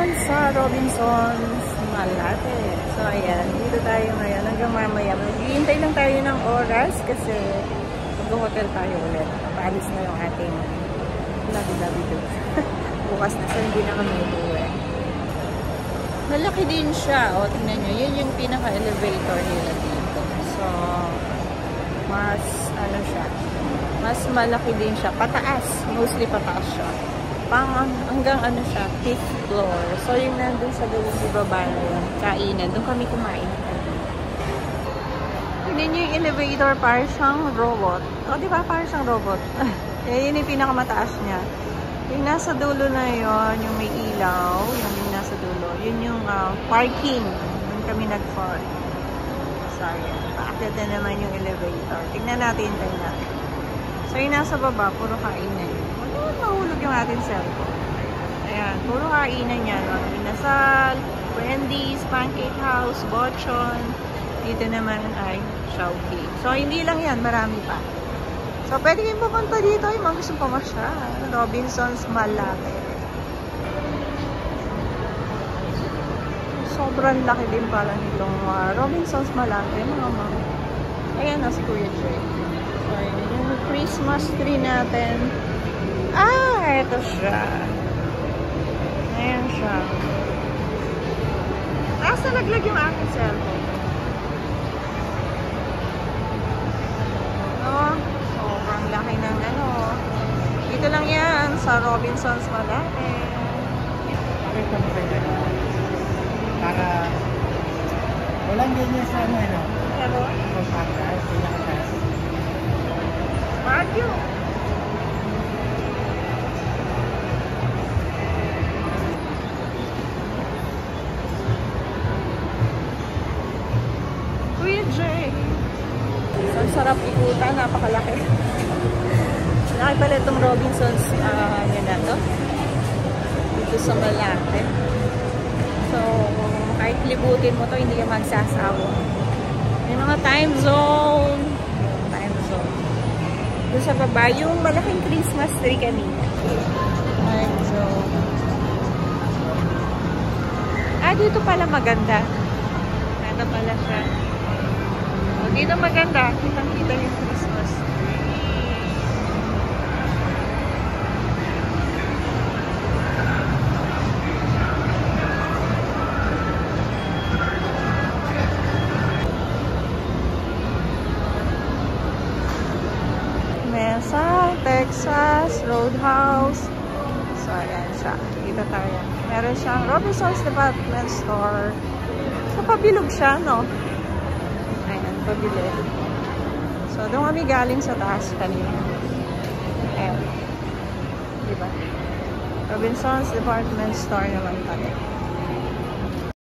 ngayon sa Robinsons Malate. So, ayan. Dito tayo ngayon. Hanggang mamaya. Maghihintay lang tayo ng oras kasi mag-hotel tayo ulit. Paalis na yung ating labi-labi doon. Bukas na. So, hindi na kami uuwi. Malaki din siya. O, tingnan nyo. Yun yung pinaka-elevator nila dito. So, mas, ano siya. Mas malaki din siya. Pataas. Mostly pataas siya. Hanggang ano siya, 5th floor. So, yung nandun sa gawin di baba na yun, kainan. Doon kami kumain. Tignan nyo yung elevator, parang siyang robot. O, di ba? Parang siyang robot. Yun yung pinakamataas niya. Yung nasa dulo na yun, yung may ilaw, yung nasa dulo, yun yung parking. Doon kami nag-park. So, yan. Paakyat na naman yung elevator. Tignan natin, tayo natin. So, yung nasa baba, puro kainan. Mahulog yung ating cellphone. Ayan, puro kainan yan. Inasal, Wendy's, Pancake House, Bochon. Dito naman ay Shawty. So, hindi lang yan. Marami pa. So, pwede kayong pupunta dito. Yung mga gusto pumasya. Robinsons Malate. Sobrang laki din pala nitong Robinsons Malate. Mga mga. Ayan na si Kuya Jay. So, yung Christmas tree natin. Ito siya. Ayan siya. Tapos nalaglag yung aking cellphone. Sobrang laki ng ano. Dito lang yan sa Robinsons Malate. Para walang ganyan sa ano. Pero? Baguio. Kuya Jay. So, sarap ikutan. Napakalaki. Laki pala itong Robinsons yun na to. Dito sa Malate. So, kahit libutin mo to, hindi ka magsasawa. May mga time zone. Time zone. Doon sa baba, yung malaking Christmas tree kanina. Time zone. Dito pala maganda. Ito pala siya. Dito maganda. Kitang-kita yung Christmas tree. Mesa, Texas, Roadhouse. So, ayan siya. Dito tayo. Meron siyang Robinsons Department Store. So, pabilog siya, no? Ayan, pabilog. So, doon kami galing sa taas kanina. Ayan. Diba? Robinsons Department Store naman pala.